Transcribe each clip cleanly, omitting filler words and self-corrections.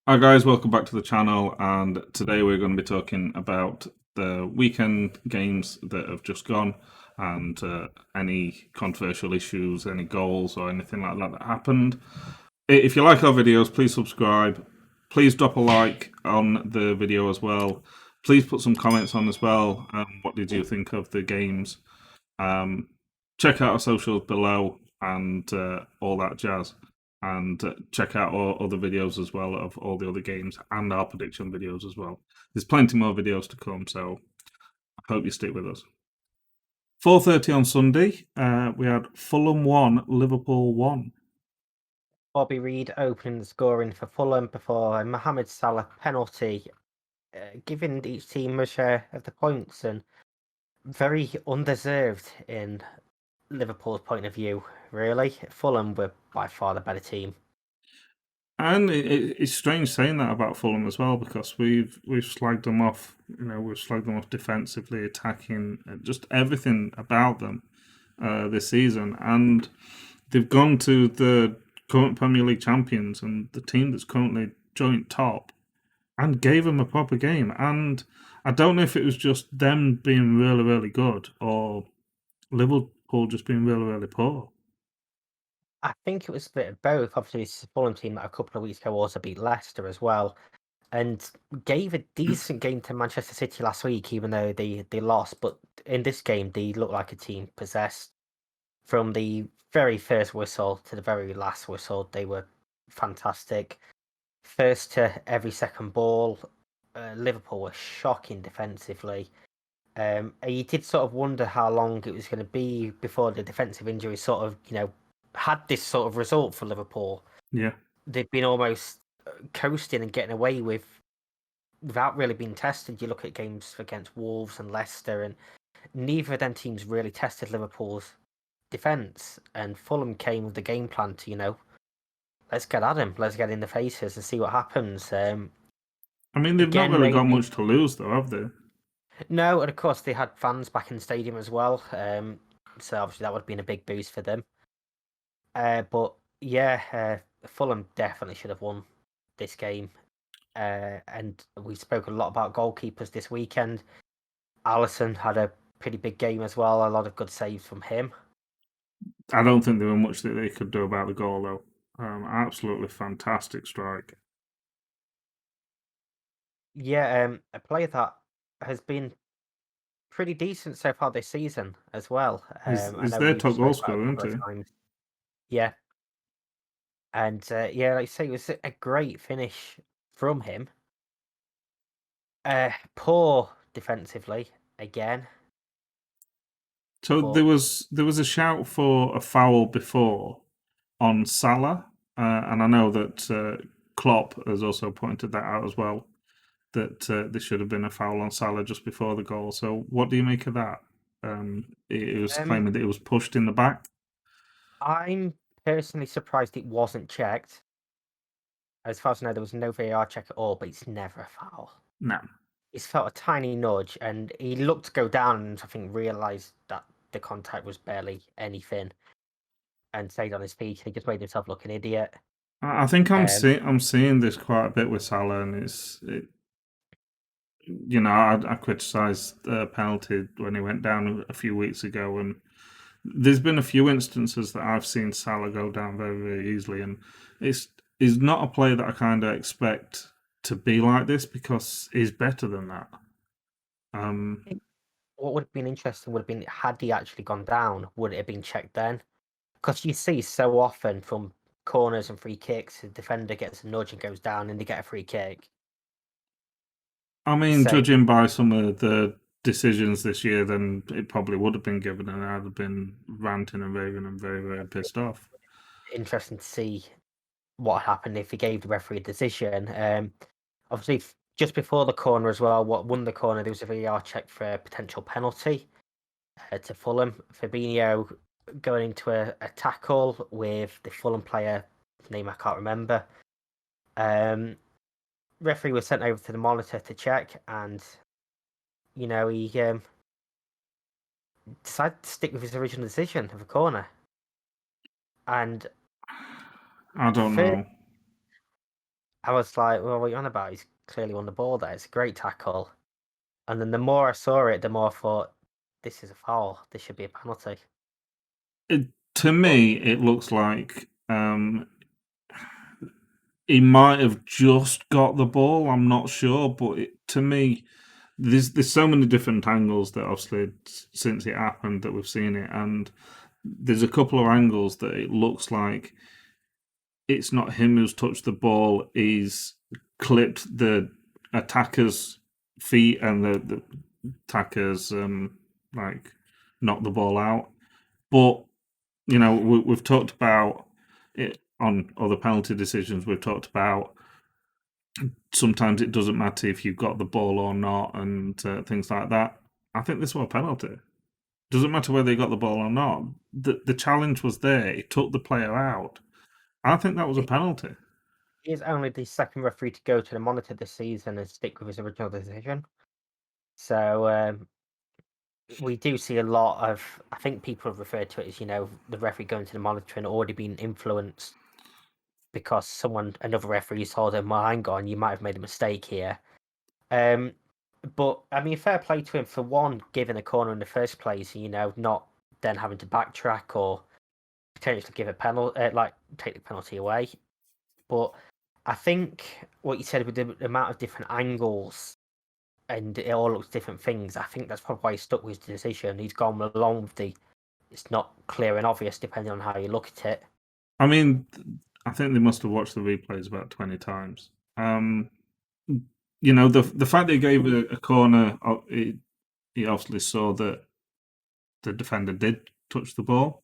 Hi guys, welcome back to the channel, and today we're going to be talking about the weekend games that have just gone and any controversial issues, any goals or anything like that that happened. If you like our videos, please subscribe. Please drop a like on the video as well. Please put some comments on as well. What did you think of the games? Um, Check out our socials below and all that jazz. And check out all other videos as well of all the other games and our prediction videos as well. There's plenty more videos to come, so I hope you stick with us. 4:30 on Sunday, we had Fulham 1, Liverpool 1. Bobby Reid opening the scoring for Fulham before a Mohamed Salah penalty, giving each team a share of the points, and very undeserved in Liverpool's point of view, really. Fulham were by far the better team. And it's strange saying that about Fulham as well, because we've slagged them off. We've slagged them off defensively, attacking, just everything about them this season, and they've gone to the current Premier League champions and the team that's currently joint top, and gave them a proper game. And I don't know if it was just them being really, really good or Liverpool just being really, really poor. I think it was a bit of both. Obviously, it's a Fulham team that a couple of weeks ago also beat Leicester as well, and gave a decent game to Manchester City last week, even though they lost. But in this game, they looked like a team possessed. From the very first whistle to the very last whistle, they were fantastic. First to every second ball, Liverpool were shocking defensively. You did sort of wonder how long it was going to be before the defensive injury sort of, had this sort of result for Liverpool. Yeah. They've been almost coasting and getting away without really being tested. You look at games against Wolves and Leicester, and neither of them teams really tested Liverpool's defence. And Fulham came with the game plan to, let's get at him, let's get in the faces and see what happens. I mean, they've not Again, really got maybe much to lose, though, have they? no, and of course they had fans back in the stadium as well. So obviously that would have been a big boost for them. But yeah, Fulham definitely should have won this game. And we spoke a lot about goalkeepers this weekend. Alisson had a pretty big game as well. A lot of good saves from him. I don't think there were much that they could do about the goal, though. Absolutely fantastic strike. Yeah, a player that has been pretty decent so far this season as well. He's, I he's know their we've top goal spoke about it scorer, a isn't couple of he? times. Yeah, and yeah, like I say, it was a great finish from him. Poor defensively again, So there but was there was a shout for a foul before on Salah, and I know that Klopp has also pointed that out as well. That there should have been a foul on Salah just before the goal. So what do you make of that? It was um, claiming that it was pushed in the back. I'm personally surprised it wasn't checked. As far as I know, there was no VAR check at all, but it's never a foul. No, It's felt a tiny nudge, and he looked to go down, and I think realised that the contact was barely anything, and stayed on his feet. He just made himself look an idiot. I think Um, I'm seeing this quite a bit with Salah, and I criticised the penalty when he went down a few weeks ago, and there's been a few instances that I've seen Salah go down very, very easily, and it's he's not a player that I kind of expect to be like this because he's better than that. Um, what would have been interesting would have been had he actually gone down, would it have been checked then? Because you see so often from corners and free kicks, the defender gets a nudge and goes down, and they get a free kick. I mean, So judging by some of the decisions this year, then it probably would have been given, and I'd have been ranting and raving and very, very pissed off. interesting to see what happened if he gave the referee a decision. Obviously, just before the corner as well, what won the corner, there was a VAR check for a potential penalty to Fulham. Fabinho going into a tackle with the Fulham player, name I can't remember. Um, Referee was sent over to the monitor to check, and he decided to stick with his original decision of a corner. And I don't for know. I was like, well, what are you on about? He's clearly won the ball there. It's a great tackle. And then the more I saw it, the more I thought, this is a foul. This should be a penalty. To But me, it looks like he might have just got the ball. I'm not sure, but to me, there's so many different angles that obviously since it happened that we've seen it, and there's a couple of angles that it looks like it's not him who's touched the ball. He's clipped the attacker's feet, and the attackers like knocked the ball out. But we've talked about it on other penalty decisions. We've talked about sometimes it doesn't matter if you've got the ball or not, and things like that. I think this was a penalty. Doesn't matter whether he got the ball or not. The challenge was there. It took the player out. I think that was a he penalty. is only the second referee to go to the monitor this season and stick with his original decision. So we do see a lot of, I think people have referred to it as, the referee going to the monitor and already being influenced because another referee told him, well, hang on, you might have made a mistake here. But I mean, fair play to him for one, giving a corner in the first place, not then having to backtrack or potentially give a penalty, take the penalty away. But I think what you said with the amount of different angles and it all looks different things, I think that's probably why he stuck with his decision. He's gone along with it's not clear and obvious depending on how you look at it. I mean, I think they must have watched the replays about 20 times. The fact that he gave a corner, he obviously saw that the defender did touch the ball.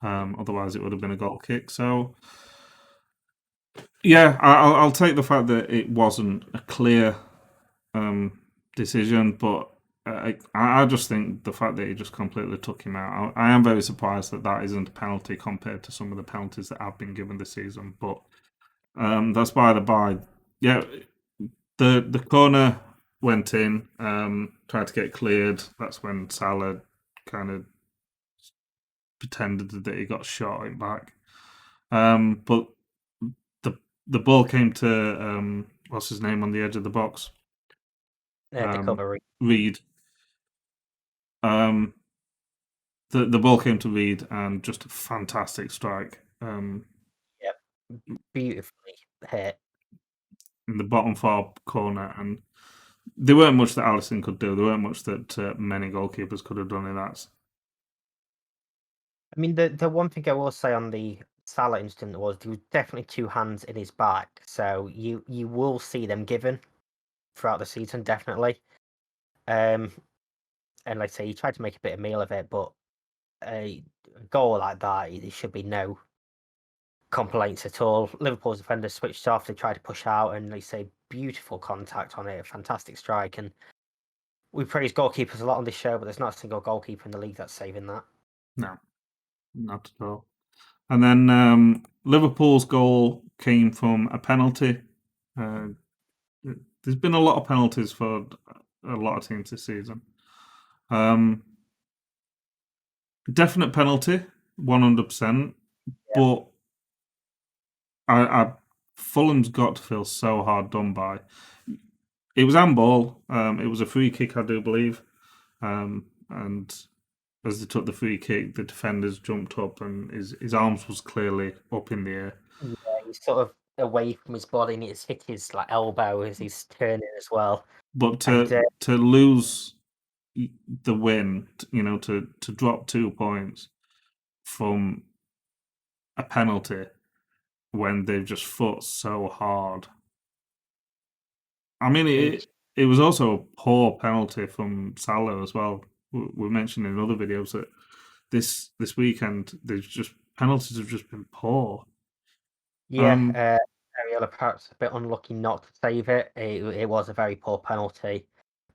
Otherwise, it would have been a goal kick. So, yeah, I'll take the fact that it wasn't a clear decision, but I just think the fact that he just completely took him out. I am very surprised that that isn't a penalty compared to some of the penalties that have been given this season. But that's by the by. Yeah, the corner went in, tried to get cleared. That's when Salah kind of pretended that he got shot it back. But the ball came to what's his name on the edge of the box, To cover it. Reed. Um, the ball came to Reed and just a fantastic strike Yep, beautifully hit. in the bottom far corner, and there weren't much that Allison could do. There weren't much that many goalkeepers could have done in that. I mean, the one thing I will say on the Salah incident was there was definitely two hands in his back, so you will see them given throughout the season, definitely. And like I say, he tried to make a bit of meal of it, but a goal like that, there should be no complaints at all. Liverpool's defenders switched off. They tried to push out, and they say beautiful contact on it, a fantastic strike. And we praise goalkeepers a lot on this show, but there's not a single goalkeeper in the league that's saving that. No, not at all. And then Liverpool's goal came from a penalty. Uh, there's been a lot of penalties for a lot of teams this season. Definite penalty, 100%. Yep. But Fulham's got to feel so hard done by. It was handball. It was a free kick, I do believe. And as they took the free kick, the defenders jumped up, and his arms was clearly up in the air. Yeah, he's sort of away from his body, and it's hit his elbow as he's turning as well. But And to lose the win, to drop 2 points from a penalty when they've just fought so hard. I mean, it was also a poor penalty from Salah as well. We mentioned in other videos that this weekend there's just penalties have just been poor. Ariola perhaps a bit unlucky not to save it. It was a very poor penalty.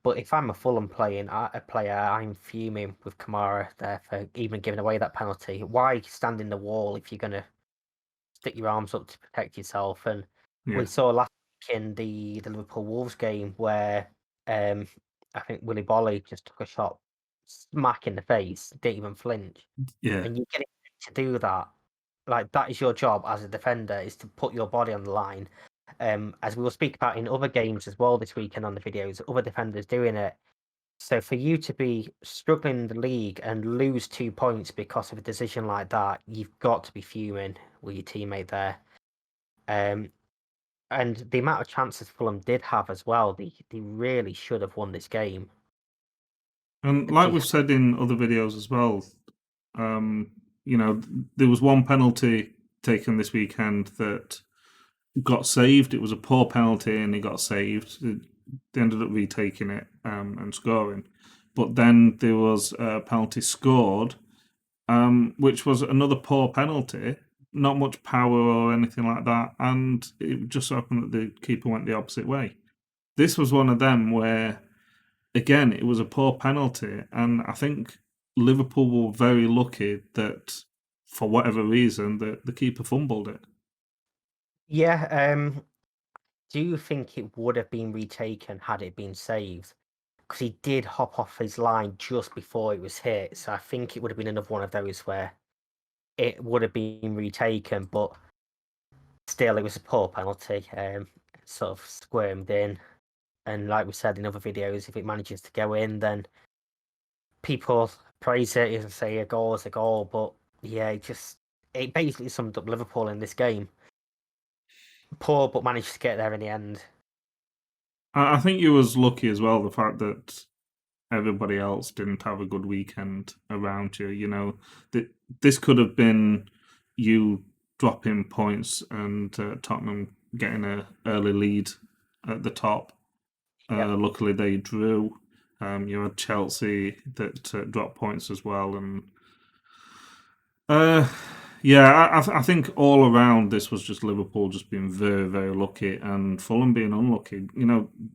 But if I'm a Fulham player, I'm fuming with Kamara there for even giving away that penalty. Why stand in the wall if you're going to stick your arms up to protect yourself? And Yeah, we saw last week in the Liverpool Wolves game where I think Willy Bolly just took a shot smack in the face, didn't even flinch. yeah. And you're getting to do that. Like, that is your job as a defender, is to put your body on the line as we will speak about in other games as well this weekend on the videos, other defenders doing it. So for you to be struggling in the league and lose 2 points because of a decision like that, you've got to be fuming with your teammate there. And the amount of chances Fulham did have as well, they really should have won this game. And like They, we've said in other videos as well, um, there was one penalty taken this weekend that got saved. It was a poor penalty and it got saved. They ended up retaking it and scoring. But then there was a penalty scored, which was another poor penalty. Not much power or anything like that. And it just so happened that the keeper went the opposite way. This was one of them where, again, it was a poor penalty. And I think Liverpool were very lucky that, for whatever reason, the keeper fumbled it. yeah, do you think it would have been retaken had it been saved? Because he did hop off his line just before it was hit, so I think it would have been another one of those where it would have been retaken, but still, it was a poor penalty. Sort of squirmed in, and like we said in other videos, if it manages to go in, then people praise it and say a goal is a goal. But yeah, it basically summed up Liverpool in this game. Poor, but managed to get there in the end. I think you was lucky as well, the fact that everybody else didn't have a good weekend around you. This could have been you dropping points and Tottenham getting an early lead at the top. Yep. Luckily, they drew. You had Chelsea that dropped points as well, and uh, yeah, I think all around this was just Liverpool just being very, very lucky and Fulham being unlucky.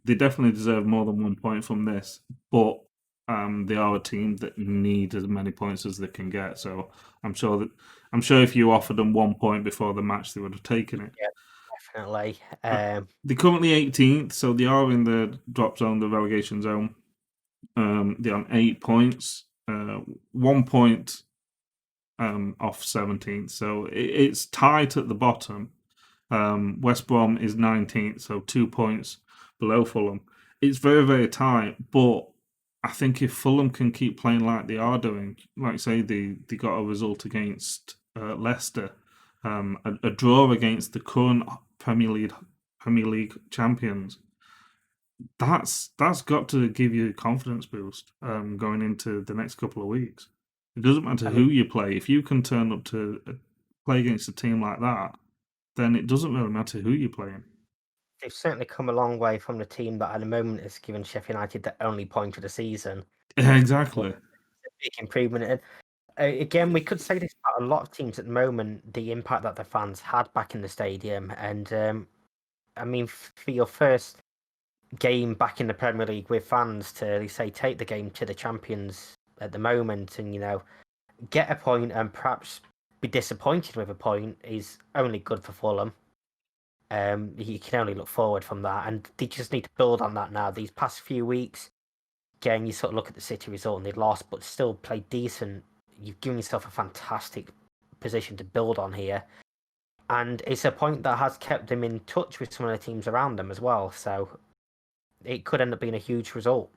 They definitely deserve more than 1 point from this, but they are a team that need as many points as they can get. So I'm sure if you offered them 1 point before the match, they would have taken it. Yeah, definitely. They're currently 18th, so they are in the drop zone, the relegation zone. They're on 8 points, 1 point off 17th. So it's tight at the bottom. West Brom is 19th, so 2 points below Fulham. It's very, very tight, but I think if Fulham can keep playing like they are doing, like say they got a result against Leicester, a draw against the current Premier League champions, that's got to give you a confidence boost going into the next couple of weeks. It doesn't matter I who mean, you play. If you can turn up to play against a team like that, then it doesn't really matter who you're playing. they've certainly come a long way from the team that at the moment has given Sheffield United the only point of the season. But Exactly. a big improvement. And again, we could say this about a lot of teams at the moment, the impact that the fans had back in the stadium. And I mean, for your first game back in the Premier League with fans to say take the game to the champions at the moment and get a point and perhaps be disappointed with a point is only good for Fulham. You can only look forward from that, and they just need to build on that now. These past few weeks, again, you sort of look at the City result and they lost, but still played decent. You've given yourself a fantastic position to build on here, and it's a point that has kept them in touch with some of the teams around them as well. So it could end up being a huge result.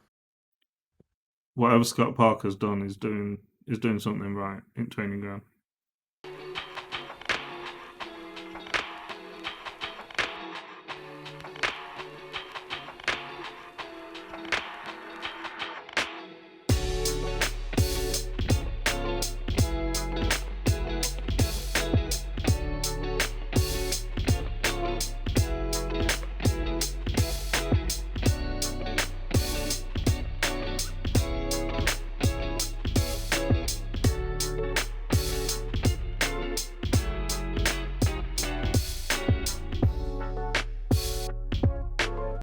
Whatever Scott Parker's done is doing something right in training ground.